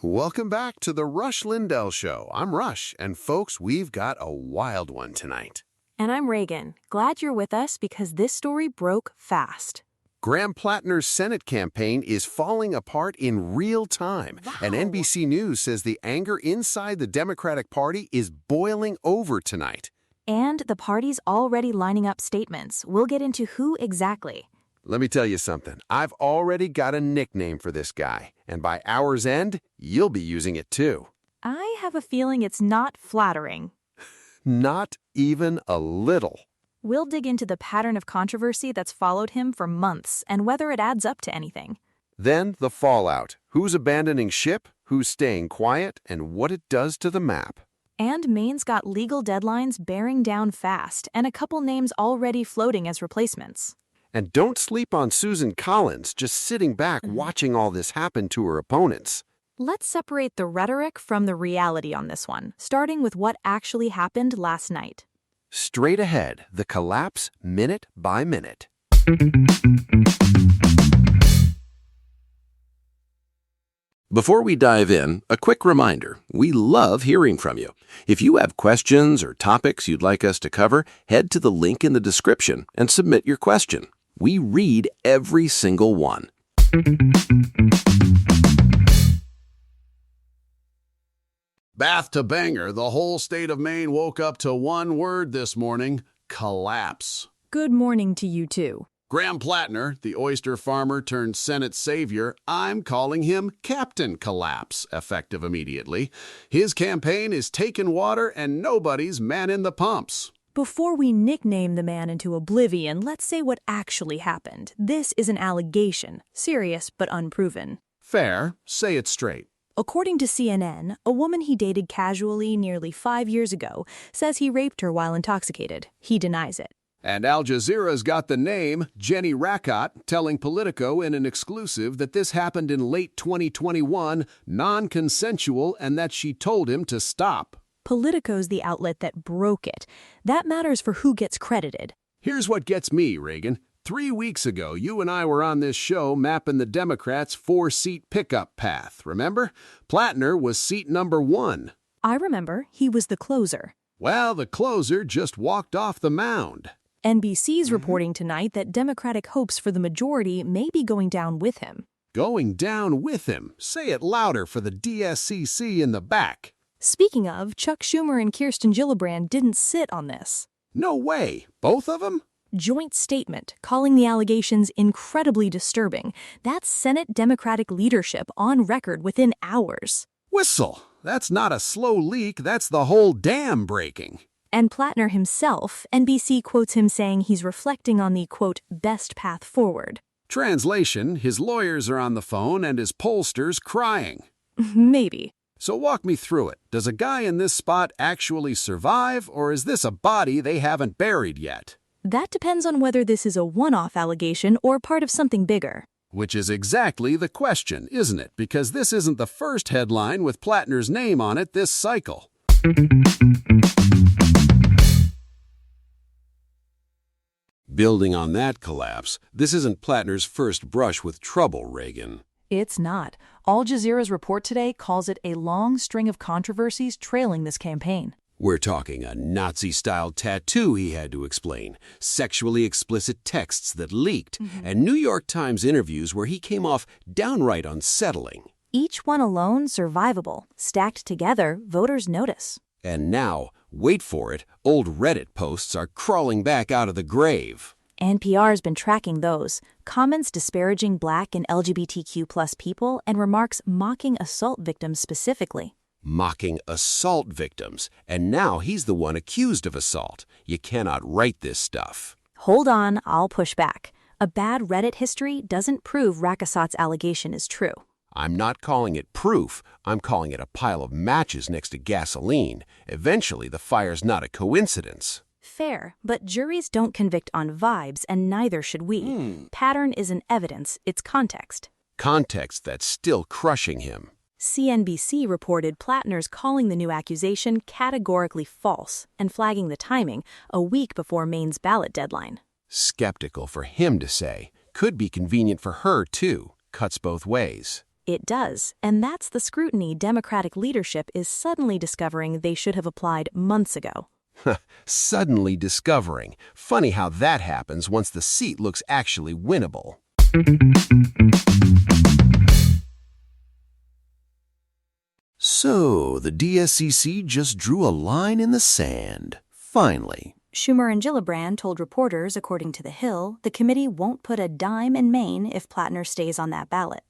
Welcome back to the Rush Lindell Show. I'm Rush, and folks, we've got a wild one tonight. And I'm Reagan. Glad you're with us because this story broke fast. Graham Platner's Senate campaign is falling apart in real time, and NBC News says the anger inside the Democratic Party is boiling over tonight. And the party's already lining up statements. We'll get into who exactly. Let me tell you something. I've already got a nickname for this guy, and by hour's end, you'll be using it too. I have a feeling it's not flattering. Not even a little. We'll dig into the pattern of controversy that's followed him for months and whether it adds up to anything. Then the fallout. Who's abandoning ship, who's staying quiet, and what it does to the map. And Maine's got legal deadlines bearing down fast and a couple names already floating as replacements. And don't sleep on Susan Collins just sitting back watching all this happen to her opponents. Let's separate the rhetoric from the reality on this one, starting with what actually happened last night. Straight ahead, the collapse minute by minute. Before we dive in, a quick reminder. We love hearing from you. If you have questions or topics you'd like us to cover, head to the link in the description and submit your question. We read every single one. Bath to banger, the whole state of Maine woke up to one word this morning: collapse. Good morning to you too. Graham Platner, the oyster farmer turned Senate savior, I'm calling him Captain Collapse, effective immediately. His campaign is taking water and nobody's manning the pumps. Before we nickname the man into oblivion, let's say what actually happened. This is an allegation, serious but unproven. Fair, say it straight. According to CNN, a woman he dated casually nearly 5 years ago says he raped her while intoxicated. He denies it. And Al Jazeera's got the name, Jenny Rakat, telling Politico in an exclusive that this happened in late 2021, non-consensual, and that she told him to stop. Politico's the outlet that broke it. That matters for who gets credited. Here's what gets me, Reagan. 3 weeks ago, you and I were on this show mapping the Democrats' 4-seat pickup path, remember? Platner was seat number 1. I remember. He was the closer. Well, the closer just walked off the mound. NBC's reporting tonight that Democratic hopes for the majority may be going down with him. Going down with him. Say it louder for the DSCC in the back. Speaking of, Chuck Schumer and Kirsten Gillibrand didn't sit on this. No way. Both of them? Joint statement calling the allegations incredibly disturbing. That's Senate Democratic leadership on record within hours. Whistle. That's not a slow leak. That's the whole dam breaking. And Platner himself, NBC quotes him saying he's reflecting on the, quote, best path forward. Translation, his lawyers are on the phone and his pollsters crying. Maybe. So walk me through it. Does a guy in this spot actually survive, or is this a body they haven't buried yet? That depends on whether this is a one-off allegation or part of something bigger. Which is exactly the question, isn't it? Because this isn't the first headline with Platner's name on it this cycle. Building on that collapse, this isn't Platner's first brush with trouble, Reagan. It's not. Al Jazeera's report today calls it a long string of controversies trailing this campaign. We're talking a Nazi-style tattoo he had to explain, sexually explicit texts that leaked, and New York Times interviews where he came off downright unsettling. Each one alone survivable. Stacked together, voters notice. And now, wait for it, old Reddit posts are crawling back out of the grave. NPR's been tracking those. Comments disparaging Black and LGBTQ+ people and remarks mocking assault victims specifically. Mocking assault victims, and now he's the one accused of assault. You cannot write this stuff. Hold on, I'll push back. A bad Reddit history doesn't prove Rakasat's allegation is true. I'm not calling it proof. I'm calling it a pile of matches next to gasoline. Eventually, the fire's not a coincidence. Fair, but juries don't convict on vibes, and neither should we. Pattern isn't evidence, it's context. Context that's still crushing him. CNBC reported Platner's calling the new accusation categorically false and flagging the timing a week before Maine's ballot deadline. Skeptical for him to say. Could be convenient for her, too. Cuts both ways. It does, and that's the scrutiny Democratic leadership is suddenly discovering they should have applied months ago. Suddenly discovering. Funny how that happens once the seat looks actually winnable. So, the DSCC just drew a line in the sand. Finally. Schumer and Gillibrand told reporters, according to The Hill, the committee won't put a dime in Maine if Platner stays on that ballot.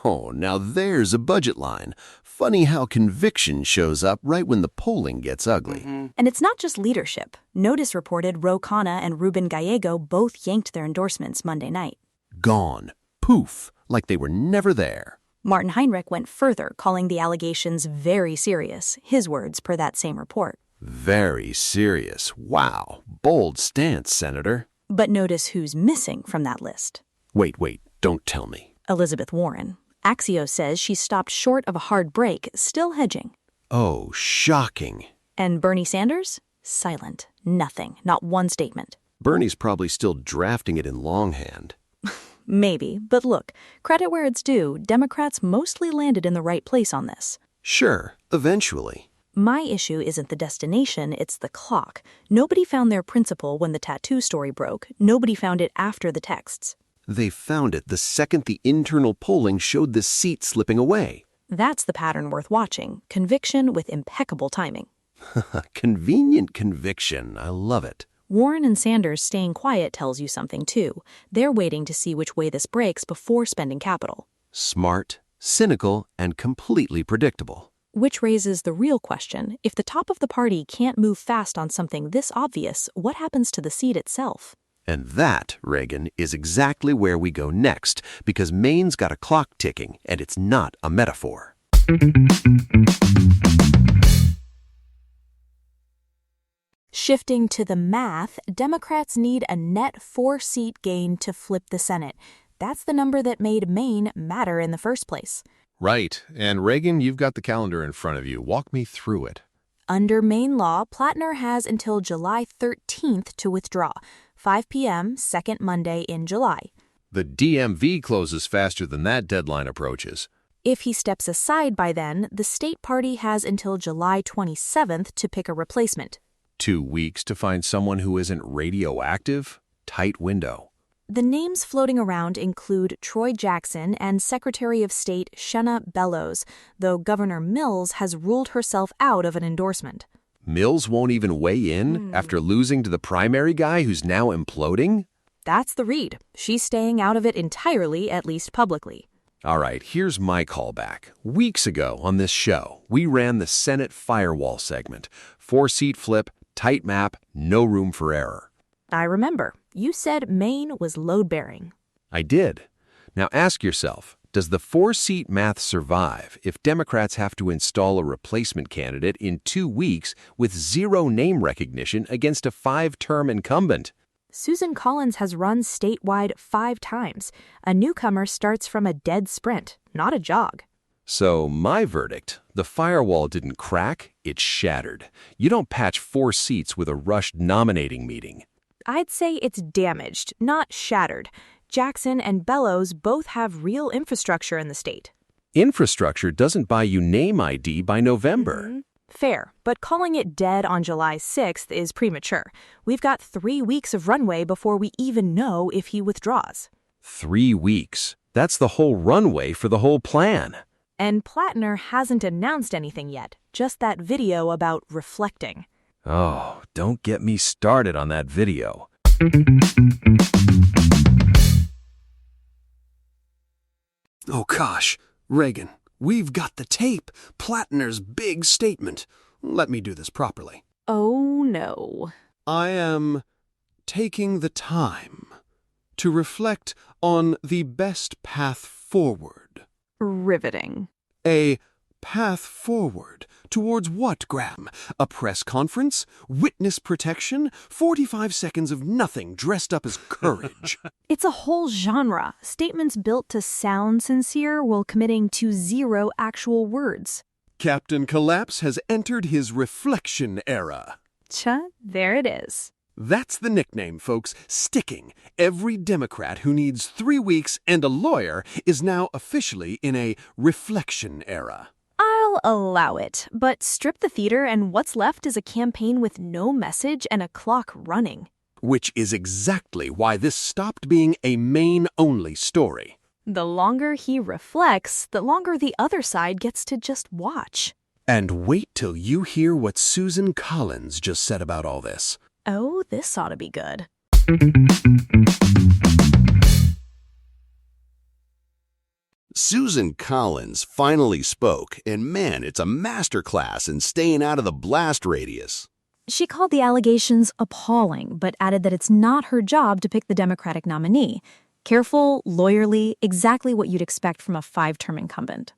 Oh, now there's a budget line. Funny how conviction shows up right when the polling gets ugly. And it's not just leadership. Notice reported Khanna and Gallego both yanked their endorsements Monday night. Gone. Poof. Like they were never there. Martin Heinrich went further, calling the allegations very serious, his words per that same report. Very serious. Wow. Bold stance, Senator. But notice who's missing from that list. Wait, don't tell me. Elizabeth Warren. Axios says she stopped short of a hard break, still hedging. Oh, shocking. And Bernie Sanders? Silent. Nothing. Not one statement. Bernie's probably still drafting it in longhand. Maybe, but look, credit where it's due, Democrats mostly landed in the right place on this. Sure, eventually. My issue isn't the destination, it's the clock. Nobody found their principal when the tattoo story broke. Nobody found it after the texts. They found it the second the internal polling showed the seat slipping away. That's the pattern worth watching. Conviction with impeccable timing. Convenient conviction. I love it. Warren and Sanders staying quiet tells you something, too. They're waiting to see which way this breaks before spending capital. Smart, cynical, and completely predictable. Which raises the real question. If the top of the party can't move fast on something this obvious, what happens to the seat itself? And that, Reagan, is exactly where we go next, because Maine's got a clock ticking, and it's not a metaphor. Shifting to the math, Democrats need a net 4-seat gain to flip the Senate. That's the number that made Maine matter in the first place. Right. And Reagan, you've got the calendar in front of you. Walk me through it. Under Maine law, Platner has until July 13th to withdraw, 5 p.m., second Monday in July. The DMV closes faster than that deadline approaches. If he steps aside by then, the state party has until July 27th to pick a replacement. 2 weeks to find someone who isn't radioactive? Tight window. The names floating around include Troy Jackson and Secretary of State Shenna Bellows, though Governor Mills has ruled herself out of an endorsement. Mills won't even weigh in after losing to the primary guy who's now imploding? That's the read. She's staying out of it entirely, at least publicly. All right, here's my callback. Weeks ago on this show, we ran the Senate Firewall segment. 4-seat flip, tight map, no room for error. I remember. You said Maine was load-bearing. I did. Now ask yourself, does the 4-seat math survive if Democrats have to install a replacement candidate in 2 weeks with zero name recognition against a 5-term incumbent? Susan Collins has run statewide 5 times. A newcomer starts from a dead sprint, not a jog. So my verdict, the firewall didn't crack, it shattered. You don't patch 4 seats with a rushed nominating meeting. I'd say it's damaged, not shattered. Jackson and Bellows both have real infrastructure in the state. Infrastructure doesn't buy you name ID by November. Fair, but calling it dead on July 6th is premature. We've got 3 weeks of runway before we even know if he withdraws. 3 weeks. That's the whole runway for the whole plan. And Platner hasn't announced anything yet, just that video about reflecting. Oh, don't get me started on that video. Oh gosh, Reagan, we've got the tape. Platner's big statement. Let me do this properly. Oh no. I am taking the time to reflect on the best path forward. Riveting. A path forward towards what, Graham? A press conference? Witness protection? 45 seconds of nothing dressed up as courage. It's a whole genre. Statements built to sound sincere while committing to 0 actual words. Captain Collapse has entered his reflection era. There it is. That's the nickname, folks. Sticking. Every Democrat who needs 3 weeks and a lawyer is now officially in a reflection era. I'll allow it, but strip the theater and what's left is a campaign with no message and a clock running. Which is exactly why this stopped being a Maine-only story. The longer he reflects, the longer the other side gets to just watch. And wait till you hear what Susan Collins just said about all this. Oh, this ought to be good. Susan Collins finally spoke, and man, it's a masterclass in staying out of the blast radius. She called the allegations appalling, but added that it's not her job to pick the Democratic nominee. Careful, lawyerly, exactly what you'd expect from a 5-term incumbent.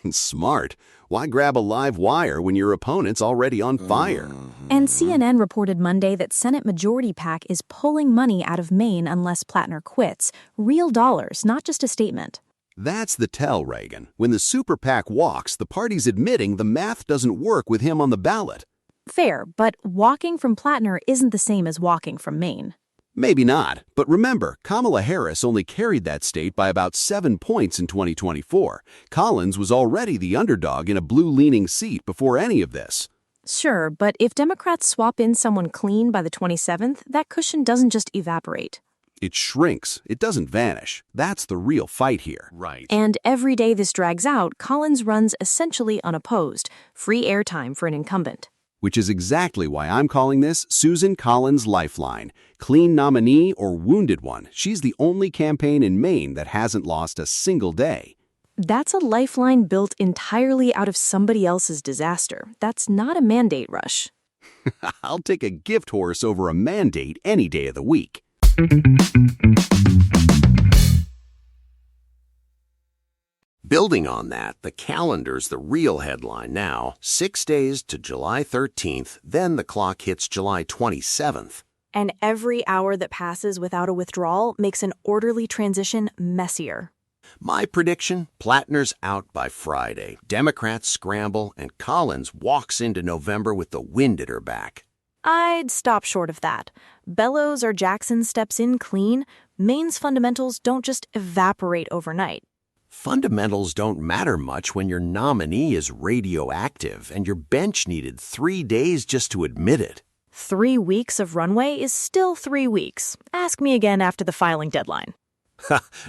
Smart. Why grab a live wire when your opponent's already on fire? And CNN reported Monday that Senate Majority PAC is pulling money out of Maine unless Platner quits. Real dollars, not just a statement. That's the tell, Reagan. When the super PAC walks, the party's admitting the math doesn't work with him on the ballot. Fair, but walking from Platner isn't the same as walking from Maine. Maybe not, but remember, Kamala Harris only carried that state by about 7 points in 2024. Collins was already the underdog in a blue-leaning seat before any of this. Sure, but if Democrats swap in someone clean by the 27th, that cushion doesn't just evaporate. It shrinks. It doesn't vanish. That's the real fight here. Right. And every day this drags out, Collins runs essentially unopposed, free airtime for an incumbent. Which is exactly why I'm calling this Susan Collins' Lifeline. Clean nominee or wounded one, she's the only campaign in Maine that hasn't lost a single day. That's a lifeline built entirely out of somebody else's disaster. That's not a mandate rush. I'll take a gift horse over a mandate any day of the week. Building on that, the calendar's the real headline now. 6 days to July 13th, then the clock hits July 27th. And every hour that passes without a withdrawal makes an orderly transition messier. My prediction, Platner's out by Friday. Democrats scramble, and Collins walks into November with the wind at her back. I'd stop short of that. Bellows or Jackson steps in clean. Maine's fundamentals don't just evaporate overnight. Fundamentals don't matter much when your nominee is radioactive and your bench needed 3 days just to admit it. 3 weeks of runway is still 3 weeks. Ask me again after the filing deadline.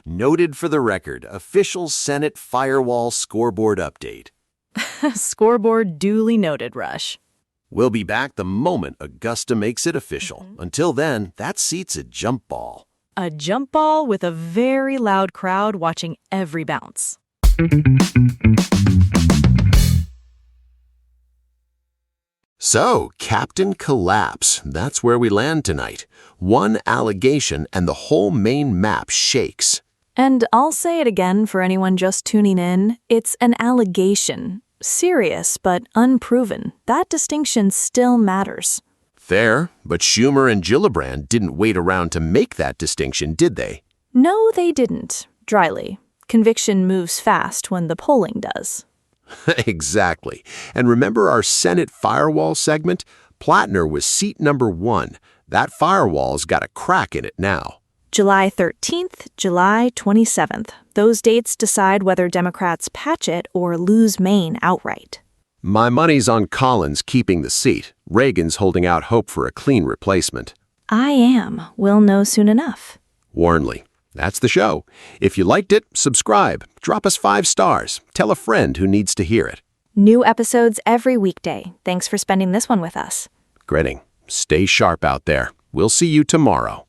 Noted for the record, official Senate Firewall scoreboard update. Scoreboard duly noted, Rush. We'll be back the moment Augusta makes it official. Until then, that seat's a jump ball. A jump ball with a very loud crowd watching every bounce. So, Captain Collapse, that's where we land tonight. One allegation and the whole Maine map shakes. And I'll say it again for anyone just tuning in, it's an allegation. Serious, but unproven. That distinction still matters. Fair, but Schumer and Gillibrand didn't wait around to make that distinction, did they? No, they didn't. Dryly. Conviction moves fast when the polling does. Exactly. And remember our Senate Firewall segment? Platner was seat number 1. That firewall's got a crack in it now. July 13th, July 27th. Those dates decide whether Democrats patch it or lose Maine outright. My money's on Collins keeping the seat. Reagan's holding out hope for a clean replacement. I am. We'll know soon enough. Warnley. That's the show. If you liked it, subscribe. Drop us 5 stars. Tell a friend who needs to hear it. New episodes every weekday. Thanks for spending this one with us. Gritting. Stay sharp out there. We'll see you tomorrow.